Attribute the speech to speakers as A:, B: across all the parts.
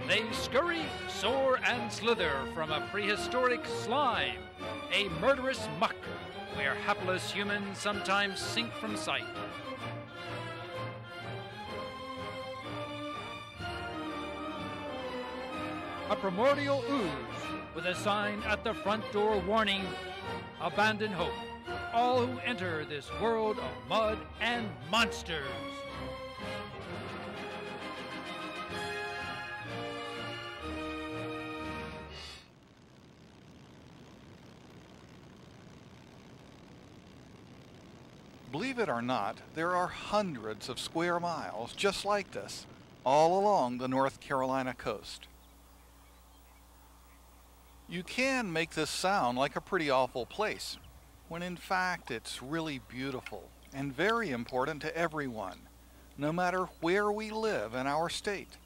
A: They scurry, soar, and slither from a prehistoric slime, a murderous muck where hapless humans sometimes sink from sight. A primordial ooze with a sign at the front door warning, "Abandon hope. All who enter this world of mud and monsters."
B: Believe it or not, there are hundreds of square miles just like this, all along the North Carolina coast. You can make this sound like a pretty awful place, when in fact it's really beautiful and very important to everyone, no matter where we live in our state.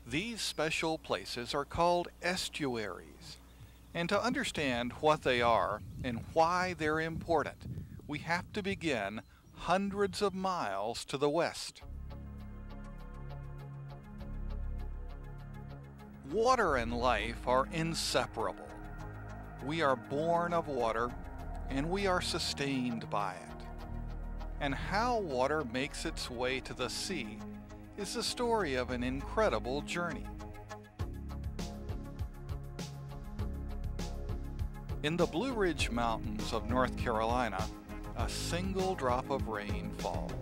B: These special places are called estuaries. And to understand what they are and why they're important, we have to begin hundreds of miles to the west. Water and life are inseparable. We are born of water, and we are sustained by it. And how water makes its way to the sea is the story of an incredible journey. In the Blue Ridge Mountains of North Carolina, a single drop of rain falls.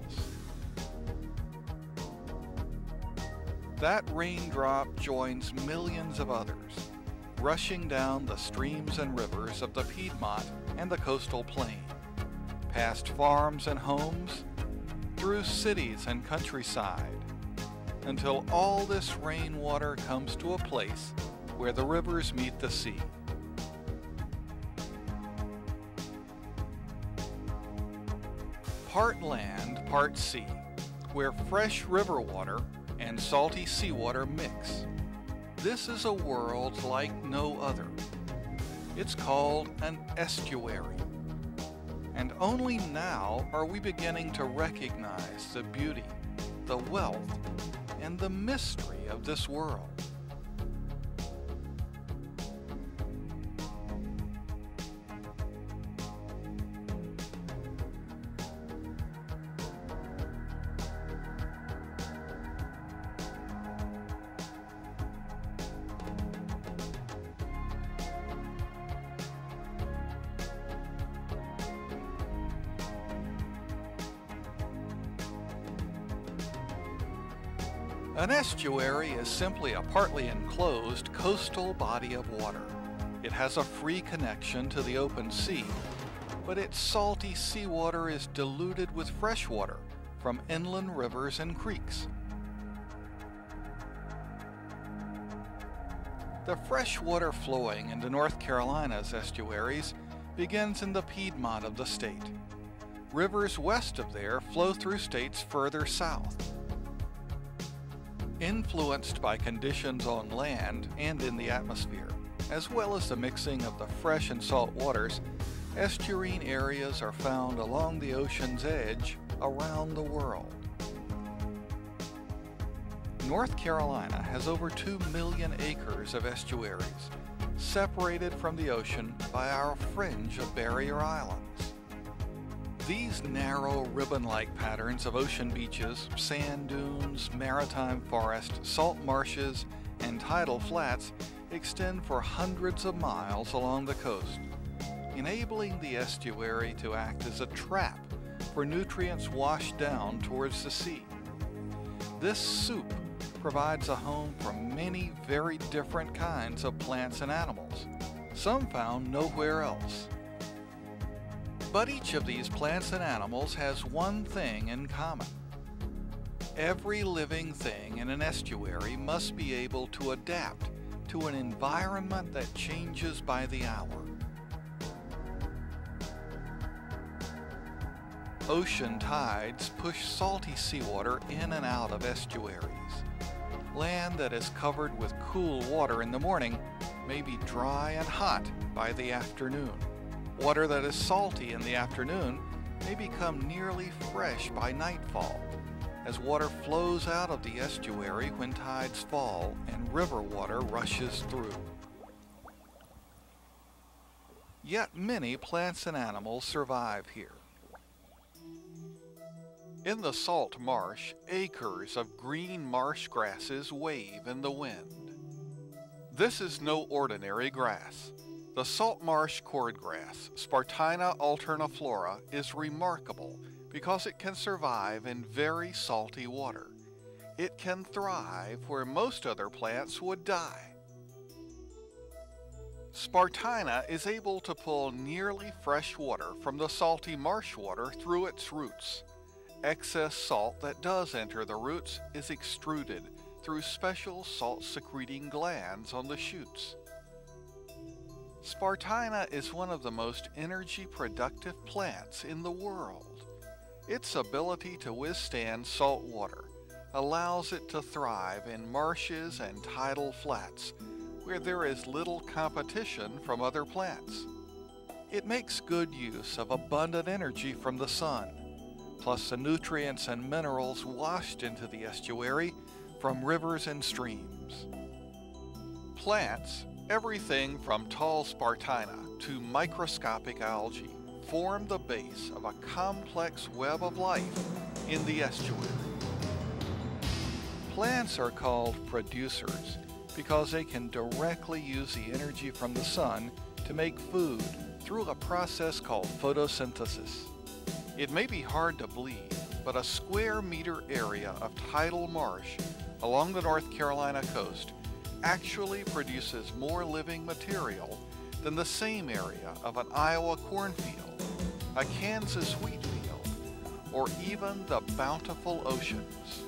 B: That raindrop joins millions of others, rushing down the streams and rivers of the Piedmont and the coastal plain, past farms and homes, through cities and countryside, until all this rainwater comes to a place where the rivers meet the sea. Part land, part sea, where fresh river water and salty seawater mix. This is a world like no other. It's called an estuary. And only now are we beginning to recognize the beauty, the wealth, and the mystery of this world. An estuary is simply a partly enclosed coastal body of water. It has a free connection to the open sea, but its salty seawater is diluted with fresh water from inland rivers and creeks. The fresh water flowing into North Carolina's estuaries begins in the Piedmont of the state. Rivers west of there flow through states further south. Influenced by conditions on land and in the atmosphere, as well as the mixing of the fresh and salt waters, estuarine areas are found along the ocean's edge around the world. North Carolina has over 2 million acres of estuaries, separated from the ocean by our fringe of barrier islands. These narrow ribbon-like patterns of ocean beaches, sand dunes, maritime forest, salt marshes, and tidal flats extend for hundreds of miles along the coast, enabling the estuary to act as a trap for nutrients washed down towards the sea. This soup provides a home for many very different kinds of plants and animals, some found nowhere else. But each of these plants and animals has one thing in common. Every living thing in an estuary must be able to adapt to an environment that changes by the hour. Ocean tides push salty seawater in and out of estuaries. Land that is covered with cool water in the morning may be dry and hot by the afternoon. Water that is salty in the afternoon may become nearly fresh by nightfall, as water flows out of the estuary when tides fall and river water rushes through. Yet many plants and animals survive here. In the salt marsh, acres of green marsh grasses wave in the wind. This is no ordinary grass. The salt marsh cordgrass, Spartina alterniflora, is remarkable because it can survive in very salty water. It can thrive where most other plants would die. Spartina is able to pull nearly fresh water from the salty marsh water through its roots. Excess salt that does enter the roots is extruded through special salt-secreting glands on the shoots. Spartina is one of the most energy-productive plants in the world. Its ability to withstand salt water allows it to thrive in marshes and tidal flats where there is little competition from other plants. It makes good use of abundant energy from the sun, plus the nutrients and minerals washed into the estuary from rivers and streams. Plants, everything from tall Spartina to microscopic algae, form the base of a complex web of life in the estuary. Plants are called producers because they can directly use the energy from the sun to make food through a process called photosynthesis. It may be hard to believe, but a square meter area of tidal marsh along the North Carolina coast actually produces more living material than the same area of an Iowa cornfield, a Kansas wheat field, or even the bountiful oceans.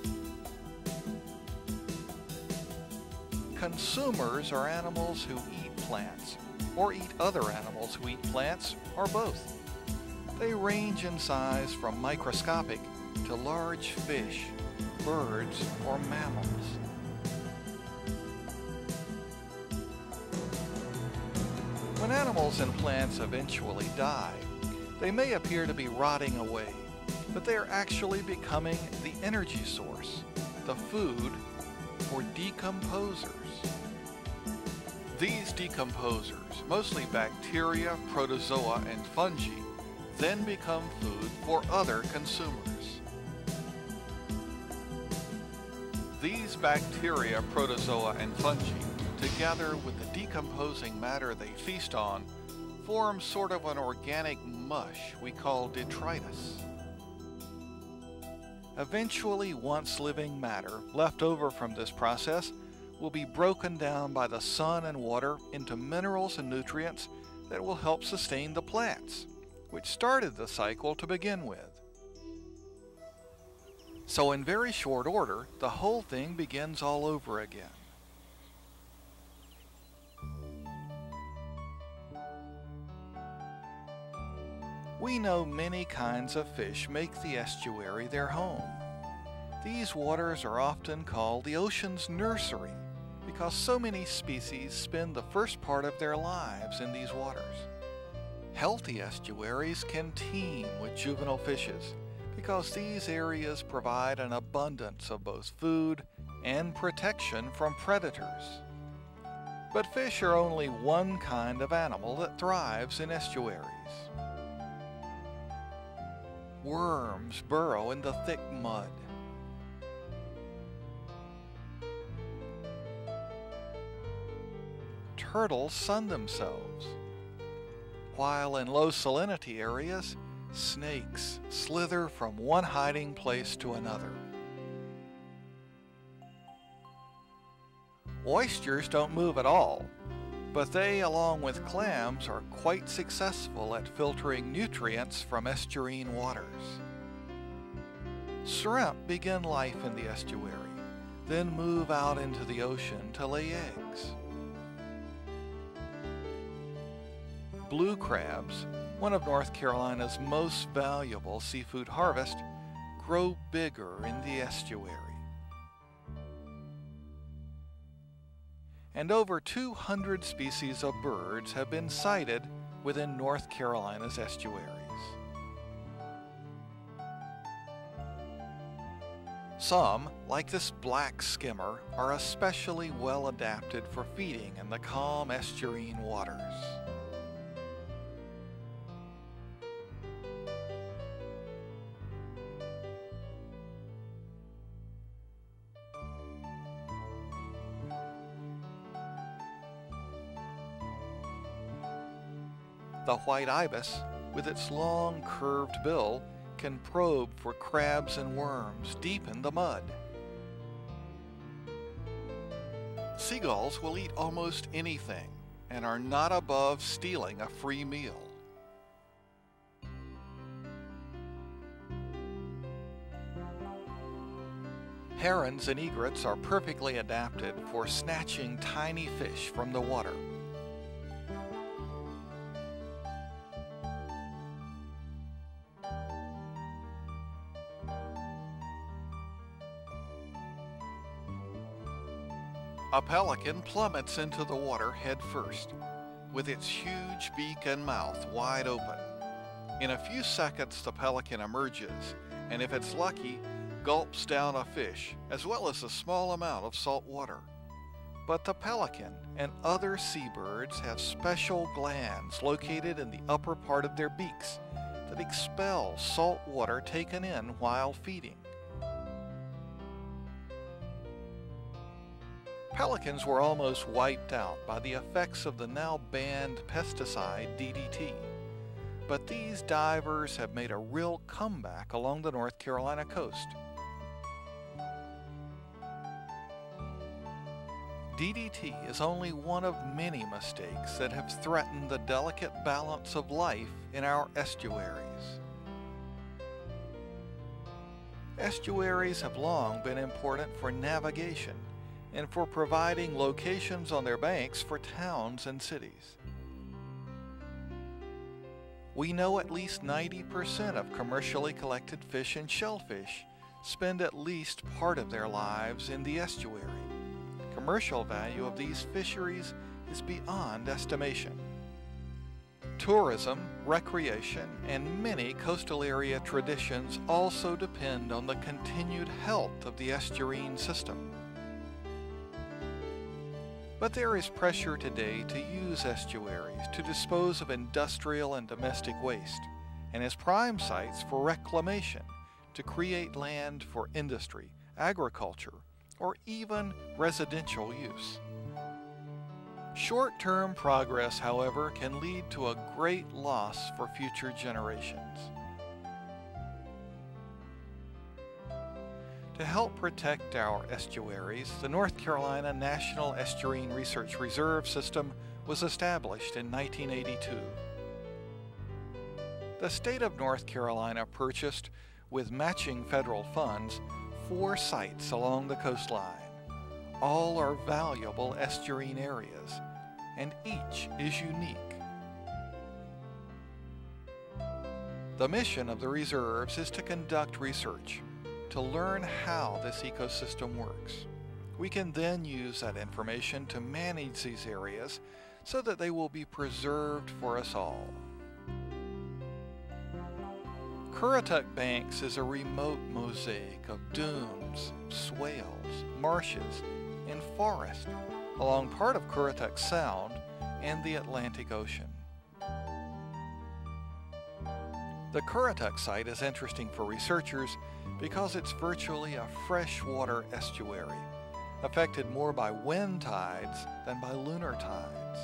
B: Consumers are animals who eat plants, or eat other animals who eat plants, or both. They range in size from microscopic to large fish, birds, or mammals. When animals and plants eventually die, they may appear to be rotting away, but they are actually becoming the energy source, the food for decomposers. These decomposers, mostly bacteria, protozoa, and fungi, then become food for other consumers. These bacteria, protozoa, and fungi, together with the decomposing matter they feast on, form sort of an organic mush we call detritus. Eventually, once living matter left over from this process will be broken down by the sun and water into minerals and nutrients that will help sustain the plants, which started the cycle to begin with. So in very short order, the whole thing begins all over again. We know many kinds of fish make the estuary their home. These waters are often called the ocean's nursery because so many species spend the first part of their lives in these waters. Healthy estuaries can teem with juvenile fishes because these areas provide an abundance of both food and protection from predators. But fish are only one kind of animal that thrives in estuaries. Worms burrow in the thick mud. Turtles sun themselves, while in low salinity areas, snakes slither from one hiding place to another. Oysters don't move at all, but they, along with clams, are quite successful at filtering nutrients from estuarine waters. Shrimp begin life in the estuary, then move out into the ocean to lay eggs. Blue crabs, one of North Carolina's most valuable seafood harvests, grow bigger in the estuary. And over 200 species of birds have been sighted within North Carolina's estuaries. Some, like this black skimmer, are especially well adapted for feeding in the calm estuarine waters. The white ibis, with its long curved bill, can probe for crabs and worms deep in the mud. Seagulls will eat almost anything and are not above stealing a free meal. Herons and egrets are perfectly adapted for snatching tiny fish from the water. A pelican plummets into the water head first, with its huge beak and mouth wide open. In a few seconds, the pelican emerges, and if it's lucky, gulps down a fish, as well as a small amount of salt water. But the pelican and other seabirds have special glands located in the upper part of their beaks that expel salt water taken in while feeding. Pelicans were almost wiped out by the effects of the now banned pesticide DDT, but these divers have made a real comeback along the North Carolina coast. DDT is only one of many mistakes that have threatened the delicate balance of life in our estuaries. Estuaries have long been important for navigation and for providing locations on their banks for towns and cities. We know at least 90% of commercially collected fish and shellfish spend at least part of their lives in the estuary. Commercial value of these fisheries is beyond estimation. Tourism, recreation, and many coastal area traditions also depend on the continued health of the estuarine system. But there is pressure today to use estuaries to dispose of industrial and domestic waste, and as prime sites for reclamation to create land for industry, agriculture, or even residential use. Short-term progress, however, can lead to a great loss for future generations. To help protect our estuaries, the North Carolina National Estuarine Research Reserve System was established in 1982. The state of North Carolina purchased, with matching federal funds, 4 sites along the coastline. All are valuable estuarine areas, and each is unique. The mission of the reserves is to conduct research, to learn how this ecosystem works. We can then use that information to manage these areas so that they will be preserved for us all. Currituck Banks is a remote mosaic of dunes, swales, marshes, and forest along part of Currituck Sound and the Atlantic Ocean. The Currituck site is interesting for researchers because it's virtually a freshwater estuary, affected more by wind tides than by lunar tides.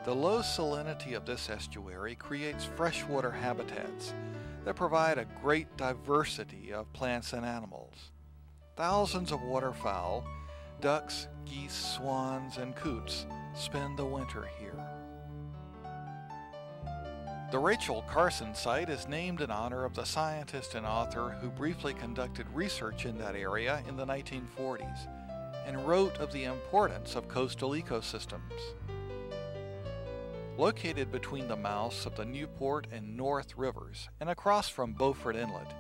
B: The low salinity of this estuary creates freshwater habitats that provide a great diversity of plants and animals. Thousands of waterfowl, ducks, geese, swans, and coots spend the winter here. The Rachel Carson site is named in honor of the scientist and author who briefly conducted research in that area in the 1940s and wrote of the importance of coastal ecosystems. Located between the mouths of the Newport and North Rivers and across from Beaufort Inlet,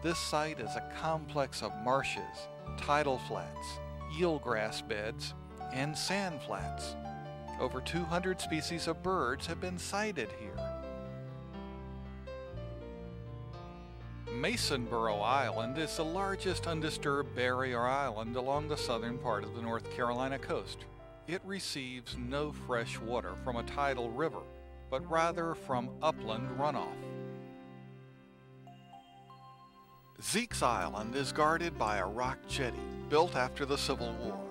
B: this site is a complex of marshes, tidal flats, eelgrass beds, and sand flats. Over 200 species of birds have been sighted here. Masonboro Island is the largest undisturbed barrier island along the southern part of the North Carolina coast. It receives no fresh water from a tidal river, but rather from upland runoff. Zeke's Island is guarded by a rock jetty built after the Civil War.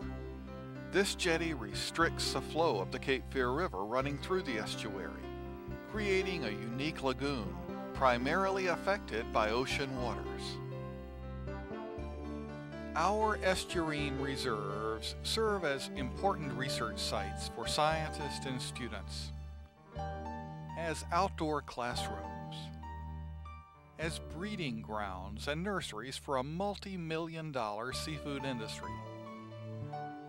B: This jetty restricts the flow of the Cape Fear River running through the estuary, creating a unique lagoon primarily affected by ocean waters. Our estuarine reserves serve as important research sites for scientists and students, as outdoor classrooms, as breeding grounds and nurseries for a multi-million-dollar seafood industry,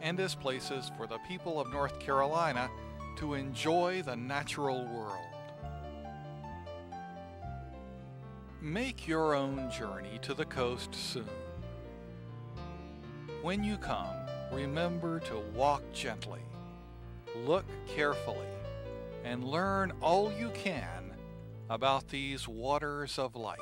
B: and as places for the people of North Carolina to enjoy the natural world. Make your own journey to the coast soon. When you come, remember to walk gently, look carefully, and learn all you can about these waters of life.